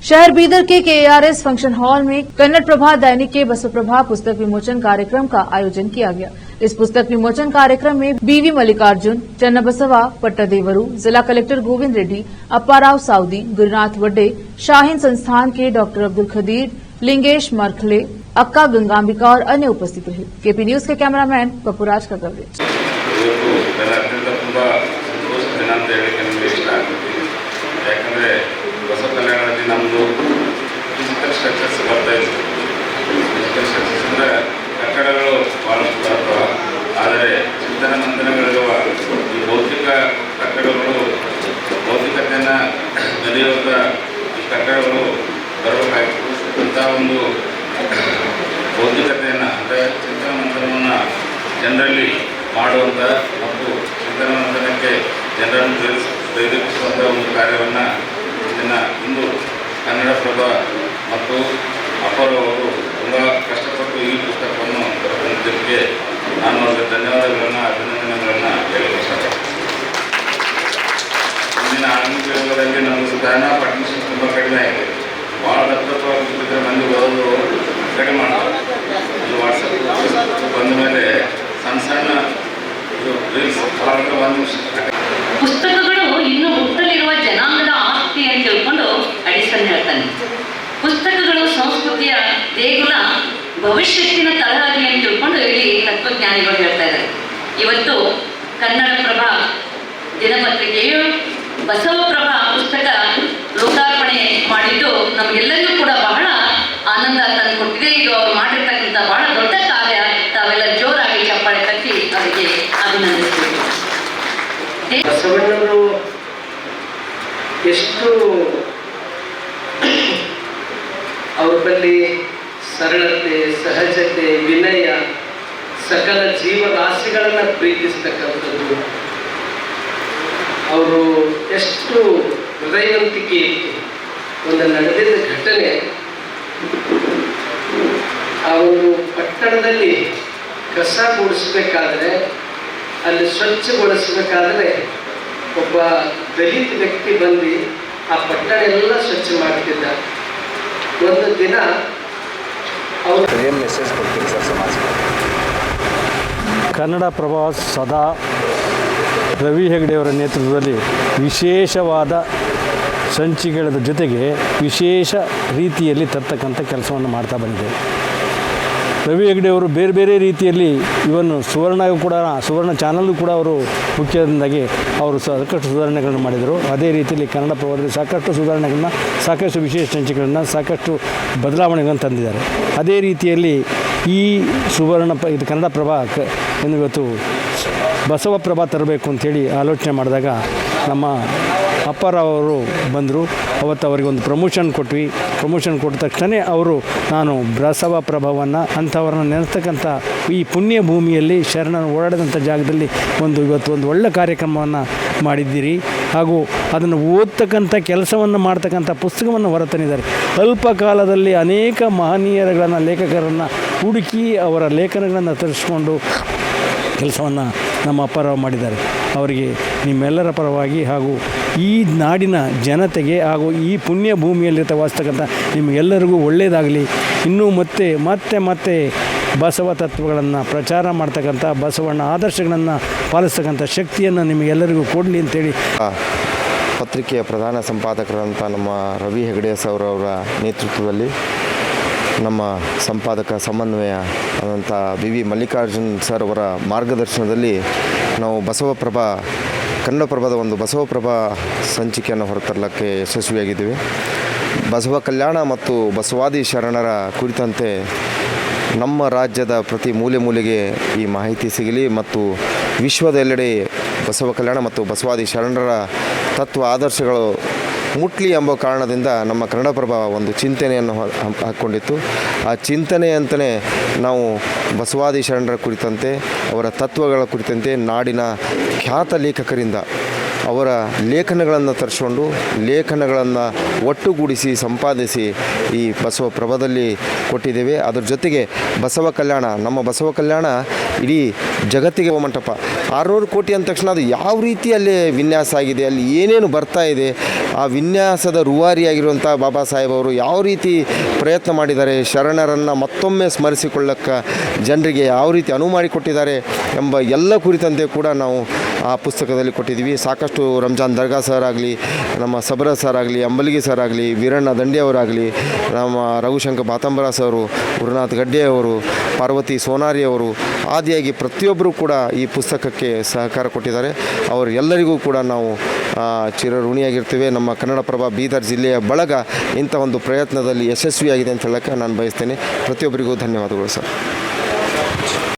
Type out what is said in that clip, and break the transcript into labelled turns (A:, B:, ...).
A: शहर बीदर के KARS function hall में कन्नड़ प्रभा दैनिक के बसव प्रभा पुस्तक विमोचन कार्यक्रम का आयोजन किया गया। इस पुस्तक विमोचन कार्यक्रम में BV मल्लिकार्जुन, चन्नबसवा पट्टदेवरू, जिला कलेक्टर गोविंद रेड्डी, अप्पाराव साउदी, गुरुनाथ वड्डे, शाहीन संस्थान के डॉक्टर अब्दुल खदीर, लिंगेश मरखले, अक्का गंगांबिका और अन्य उपस्थित रहे। KP न्यूज के कैमरामैन पपुराज का कवरेज।
B: ಬಸವ ಕಲ್ಯಾಣದಲ್ಲಿ ನಮ್ಮದು ಫಿಸಿಕಲ್ ಸ್ಟ್ರಕ್ಚರ್ಸ್ ಬರ್ತಾಯಿತ್ತು. ಫಿಸಿಕಲ್ ಸ್ಟ್ರಕ್ಚರ್ಸ್ ಅಂದರೆ ಕಟ್ಟಡಗಳು ಭಾಳಷ್ಟು ಬರ್ತವೆ, ಆದರೆ ಚಿಂತನ ಮಂಥನಗಳಿರುವ ಈ ಭೌತಿಕ ಕಟ್ಟಡಗಳು ಭೌತಿಕತೆಯನ್ನು ನಡೆಯುವಂಥ ಈ ಕಟ್ಟಡಗಳು ಬರಬೇಕಾಗಿತ್ತು. ಅಂಥ ಒಂದು ಭೌತಿಕತೆಯನ್ನು ಅಂದರೆ ಚಿಂತನ ಮಂಥನವನ್ನು ಜನರಲ್ಲಿ ಮಾಡುವಂಥ ಮತ್ತು ಚಿಂತನ ಮಂಥನಕ್ಕೆ ಜನರನ್ನು ಪ್ರೇರೇಪಿಸುವಂಥ ಒಂದು ಕಾರ್ಯವನ್ನು ಇಂದು ಕನ್ನಡಪ್ರಭ ಮತ್ತು ಅಪರವರು ತುಂಬ ಕಷ್ಟಪಟ್ಟು ಈ ಪುಸ್ತಕವನ್ನು ಬರೆದಿದ್ದಕ್ಕೆ ನಾನು ಅವರಿಗೆ ಧನ್ಯವಾದಗಳನ್ನು ಅಭಿನಂದನೆಗಳನ್ನು ಹೇಳಲು ಇಷ್ಟಪಡ್ತೀನಿ. ಇಂದಿನ ಆಧುನಿಕ ಯುಗದಲ್ಲಿ ನಮಗೆ ಸುಧಾರಣಾ ಪಾರ್ಟ್ನರ್ಶಿಪ್ ತುಂಬ ಕಡಿಮೆ ಆಗಿದೆ. ಭಾಳ ದತ್ತವಾಗಿದ್ದರೆ ಮಂದಿ ಬರೋದು ಕಡಿಮೆ ಮಾಡ್ತಾರೆ. ಈ ವಾಟ್ಸಪ್ ಬಂದ ಮೇಲೆ ಸಣ್ಣ ಸಣ್ಣ ರೀಲ್ಸ್ ಭಾಳ ಒಂದು
C: ಪುಸ್ತಕಗಳು ಇನ್ನು ಹುಟ್ಟಲಿರುವ ಜನಾಂಗದ ಆಸ್ತಿ ಅಂತ ತಿಳ್ಕೊಂಡು ಅಡಿಸನ್ ಹೇಳ್ತಾನೆ. ಪುಸ್ತಕಗಳು ಸಂಸ್ಕೃತಿಯ ದೇಗುಲ, ಭವಿಷ್ಯತ್ತಿನ ತಳಹದಿ ಅಂತ ತಿಳ್ಕೊಂಡು ಇಲ್ಲಿ ತತ್ವಜ್ಞಾನಿಗಳು ಹೇಳ್ತಾ ಇದ್ದಾರೆ. ಇವತ್ತು ಕನ್ನಡಪ್ರಭ ದಿನಪತ್ರಿಕೆಯು ಬಸವಪ್ರಭ ಪುಸ್ತಕ ಲೋಕಾರ್ಪಣೆ ಮಾಡಿದ್ದು ನಮಗೆಲ್ಲರಿಗೂ ಕೂಡ ಬಹಳ ಆನಂದ ತಂದುಕೊಟ್ಟಿದೆ. ಇದು ಅವರು ಮಾಡಿರ್ತಕ್ಕಂಥ ಬಹಳ ದೊಡ್ಡ ಕಾರ್ಯ. ತಾವೆಲ್ಲ ಜೋರಾಗಿ ಚಪ್ಪಾಳೆ ತಟ್ಟಿ ಅವರಿಗೆ ಅಭಿನಂದಿಸಬೇಕು.
D: ಬಸವಣ್ಣವರು ಎಷ್ಟು ಅವ್ರ ಬಳಿ ಸರಳತೆ, ಸಹಜತೆ, ವಿನಯ, ಸಕಲ ಜೀವರಾಶಿಗಳನ್ನು ಪ್ರೀತಿಸ್ತಕ್ಕಂಥದ್ದು, ಅವರು ಎಷ್ಟು ಹೃದಯವಂತಿಕೆ ಇತ್ತು. ಒಂದು ನಡೆದಿದ್ದ ಘಟನೆ, ಆ ಒಂದು ಪಟ್ಟಣದಲ್ಲಿ ಕಸ ಗುಡಿಸ್ಬೇಕಾದ್ರೆ, ಅಲ್ಲಿ ಸ್ವಚ್ಛಗೊಳಿಸಬೇಕಾದ್ರೆ ಒಬ್ಬ ದಲಿತ ವ್ಯಕ್ತಿ ಬಂದು ಆ ಪಟ್ಟಣ ಎಲ್ಲ ಸ್ವಚ್ಛ ಮಾಡ್ತಿದ್ದ. ಒಂದು ದಿನ ಅವರು
E: ಏನು ಮೆಸೇಜ್ ಕೊಡ್ತೀರಿ ಸರ್ ಸಮಾಜಕ್ಕೆ?
F: ಕನ್ನಡಪ್ರಭ ಸದಾ ರವಿ ಹೆಗಡೆಯವರ ನೇತೃತ್ವದಲ್ಲಿ ವಿಶೇಷವಾದ ಸಂಚಿಕೆಗಳ ಜೊತೆಗೆ ವಿಶೇಷ ರೀತಿಯಲ್ಲಿ ತರ್ತಕ್ಕಂಥ ಕೆಲಸವನ್ನು ಮಾಡ್ತಾ ಬಂದಿದೆ. ರವಿ ಹೆಗಡೆಯವರು ಬೇರೆ ಬೇರೆ ರೀತಿಯಲ್ಲಿ ಇವನ್ನು ಸುವರ್ಣ ಚಾನಲ್ಗೂ ಕೂಡ ಅವರು ಮುಖ್ಯದಿಂದಾಗಿ ಅವರು ಸಾಕಷ್ಟು ಸುಧಾರಣೆಗಳನ್ನು ಮಾಡಿದರು. ಅದೇ ರೀತಿಯಲ್ಲಿ ಕನ್ನಡಪ್ರಭದಲ್ಲಿ ಸಾಕಷ್ಟು ಸುಧಾರಣೆಗಳನ್ನ, ಸಾಕಷ್ಟು ವಿಶೇಷ ಸಂಚಿಕೆಗಳನ್ನು, ಸಾಕಷ್ಟು ಬದಲಾವಣೆಗಳನ್ನು ತಂದಿದ್ದಾರೆ. ಅದೇ ರೀತಿಯಲ್ಲಿ ಈ ಇದು ಕನ್ನಡಪ್ರಭ ಇವತ್ತು ಬಸವಪ್ರಭ ತರಬೇಕು ಅಂಥೇಳಿ ಆಲೋಚನೆ ಮಾಡಿದಾಗ ನಮ್ಮ ಅಪ್ಪಾರಾವ್ ಅವರು ಬಂದರು. ಅವತ್ತು ಅವರಿಗೆ ಒಂದು ಪ್ರಮೋಷನ್ ಕೊಟ್ವಿ. ಪ್ರಮೋಷನ್ ಕೊಟ್ಟ ತಕ್ಷಣ ಅವರು ನಾನು ಬಸವಪ್ರಭವನ್ನು ಅಂಥವ್ರನ್ನ ನೆನೆಸ್ತಕ್ಕಂಥ ಈ ಪುಣ್ಯ ಭೂಮಿಯಲ್ಲಿ ಶರಣರು ಓಡಾಡಿದಂಥ ಜಾಗದಲ್ಲಿ ಇವತ್ತು ಒಂದು ಒಳ್ಳೆಯ ಕಾರ್ಯಕ್ರಮವನ್ನು ಮಾಡಿದ್ದೀರಿ. ಹಾಗೂ ಅದನ್ನು ಓದ್ತಕ್ಕಂಥ ಕೆಲಸವನ್ನು ಮಾಡ್ತಕ್ಕಂಥ ಪುಸ್ತಕವನ್ನು ಹೊರತಂದಿದ್ದಾರೆ. ಅಲ್ಪ ಕಾಲದಲ್ಲಿ ಅನೇಕ ಮಹನೀಯರುಗಳನ್ನು, ಲೇಖಕರನ್ನು ಹುಡುಕಿ ಅವರ ಲೇಖನಗಳನ್ನು ತರಿಸ್ಕೊಂಡು ಕೆಲಸವನ್ನು ನಮ್ಮ ಅಪ್ಪಾರಾವ್ ಮಾಡಿದ್ದಾರೆ. ಅವರಿಗೆ ನಿಮ್ಮೆಲ್ಲರ ಪರವಾಗಿ ಹಾಗೂ ಈ ನಾಡಿನ ಜನತೆಗೆ ಹಾಗೂ ಈ ಪುಣ್ಯ ಭೂಮಿಯಲ್ಲಿ ವಾಸ್ತಕ್ಕಂಥ ನಿಮಗೆಲ್ಲರಿಗೂ ಒಳ್ಳೆಯದಾಗಲಿ. ಇನ್ನೂ ಮತ್ತೆ ಬಸವ ತತ್ವಗಳನ್ನು ಪ್ರಚಾರ ಮಾಡ್ತಕ್ಕಂಥ, ಬಸವಣ್ಣ ಆದರ್ಶಗಳನ್ನು ಪಾಲಿಸ್ತಕ್ಕಂಥ ಶಕ್ತಿಯನ್ನು ನಿಮಗೆಲ್ಲರಿಗೂ ಕೊಡಲಿ ಅಂತೇಳಿ
E: ಪತ್ರಿಕೆಯ ಪ್ರಧಾನ ಸಂಪಾದಕರಂಥ ನಮ್ಮ ರವಿ ಹೆಗಡೆ ಸರ್ ಅವರ ನೇತೃತ್ವದಲ್ಲಿ ನಮ್ಮ ಸಂಪಾದಕ ಸಮನ್ವಯ ಆದಂಥ BV ಮಲ್ಲಿಕಾರ್ಜುನ್ ಸರ್ ಅವರ ಮಾರ್ಗದರ್ಶನದಲ್ಲಿ ನಾವು ಕನ್ನಡಪ್ರಭದ ಒಂದು ಬಸವಪ್ರಭ ಸಂಚಿಕೆಯನ್ನು ಹೊರತರಲಿಕ್ಕೆ ಯಶಸ್ವಿಯಾಗಿದ್ದೀವಿ. ಬಸವ ಕಲ್ಯಾಣ ಮತ್ತು ಬಸವಾದಿ ಶರಣರ ಕುರಿತಂತೆ ನಮ್ಮ ರಾಜ್ಯದ ಪ್ರತಿ ಮೂಲೆಗೆ ಈ ಮಾಹಿತಿ ಸಿಗಲಿ ಮತ್ತು ವಿಶ್ವದ ಎಲ್ಲೆಡೆ ಬಸವ ಕಲ್ಯಾಣ ಮತ್ತು ಬಸವಾದಿ ಶರಣರ ತತ್ವ ಆದರ್ಶಗಳು ಮುಟ್ಲಿ ಎಂಬ ಕಾರಣದಿಂದ ನಮ್ಮ ಕನ್ನಡಪ್ರಭ ಒಂದು ಚಿಂತನೆಯನ್ನು ಹಾಕ್ಕೊಂಡಿತ್ತು. ಆ ಚಿಂತನೆಯಂತಲೇ ನಾವು ಬಸವಾದಿ ಶರಣರ ಕುರಿತಂತೆ, ಅವರ ತತ್ವಗಳ ಕುರಿತಂತೆ ನಾಡಿನ ಖ್ಯಾತ ಲೇಖಕರಿಂದ ಅವರ ಲೇಖನಗಳನ್ನು ತರಿಸ್ಕೊಂಡು ಲೇಖನಗಳನ್ನು ಒಟ್ಟುಗೂಡಿಸಿ ಸಂಪಾದಿಸಿ ಈ ಬಸವಪ್ರಭದಲ್ಲಿ ಕೊಟ್ಟಿದ್ದೇವೆ. ಅದರ ಜೊತೆಗೆ ನಮ್ಮ ಬಸವ ಕಲ್ಯಾಣ ಇಡೀ ಜಗತ್ತಿಗೆ ಮಂಟಪ 600 ಕೋಟಿ ಅಂದ ತಕ್ಷಣ ಅದು ಯಾವ ರೀತಿ ಅಲ್ಲಿ ವಿನ್ಯಾಸ ಆಗಿದೆ, ಅಲ್ಲಿ ಏನೇನು ಬರ್ತಾ ಇದೆ, ಆ ವಿನ್ಯಾಸದ ರೂವಾರಿಯಾಗಿರುವಂಥ ಬಾಬಾ ಸಾಹೇಬ್ ಅವರು ಯಾವ ರೀತಿ ಪ್ರಯತ್ನ ಮಾಡಿದ್ದಾರೆ, ಶರಣರನ್ನು ಮತ್ತೊಮ್ಮೆ ಸ್ಮರಿಸಿಕೊಳ್ಳಕ್ಕೆ ಜನರಿಗೆ ಯಾವ ರೀತಿ ಅನುವು ಮಾಡಿಕೊಟ್ಟಿದ್ದಾರೆ ಎಂಬ ಎಲ್ಲ ಕುರಿತಂತೆ ಕೂಡ ನಾವು ಆ ಪುಸ್ತಕದಲ್ಲಿ ಕೊಟ್ಟಿದ್ದೀವಿ. ಸಾಕಷ್ಟು ರಂಜಾನ್ ದರ್ಗಾ ಸರ್ ಆಗಲಿ, ನಮ್ಮ ಸಬರ ಸರ್ ಆಗಲಿ, ಅಂಬಲಿಗಿ ಸರ್ ಆಗಲಿ, ವೀರಣ್ಣ ದಂಡಿಯವರಾಗಲಿ, ನಮ್ಮ ರಘುಶಂಕರ್ ಬಾತಂಬರ ಸರು, ಗುರುನಾಥ್ ಗಡ್ಡೆಯವರು, ಪಾರ್ವತಿ ಸೋನಾರಿಯವರು ಆದಿಯಾಗಿ ಪ್ರತಿಯೊಬ್ಬರು ಕೂಡ ಈ ಪುಸ್ತಕಕ್ಕೆ ಸಹಕಾರ ಕೊಟ್ಟಿದ್ದಾರೆ. ಅವರೆಲ್ಲರಿಗೂ ಕೂಡ ನಾವು ಚಿರಋಣಿಯಾಗಿರ್ತೇವೆ. ನಮ್ಮ ಕನ್ನಡಪ್ರಭ ಬೀದರ್ ಜಿಲ್ಲೆಯ ಬಳಗ ಇಂಥ ಒಂದು ಪ್ರಯತ್ನದಲ್ಲಿ ಯಶಸ್ವಿಯಾಗಿದೆ ಅಂತ ಹೇಳೋಕ್ಕೆ ನಾನು ಬಯಸ್ತೇನೆ. ಪ್ರತಿಯೊಬ್ಬರಿಗೂ ಧನ್ಯವಾದಗಳು ಸರ್.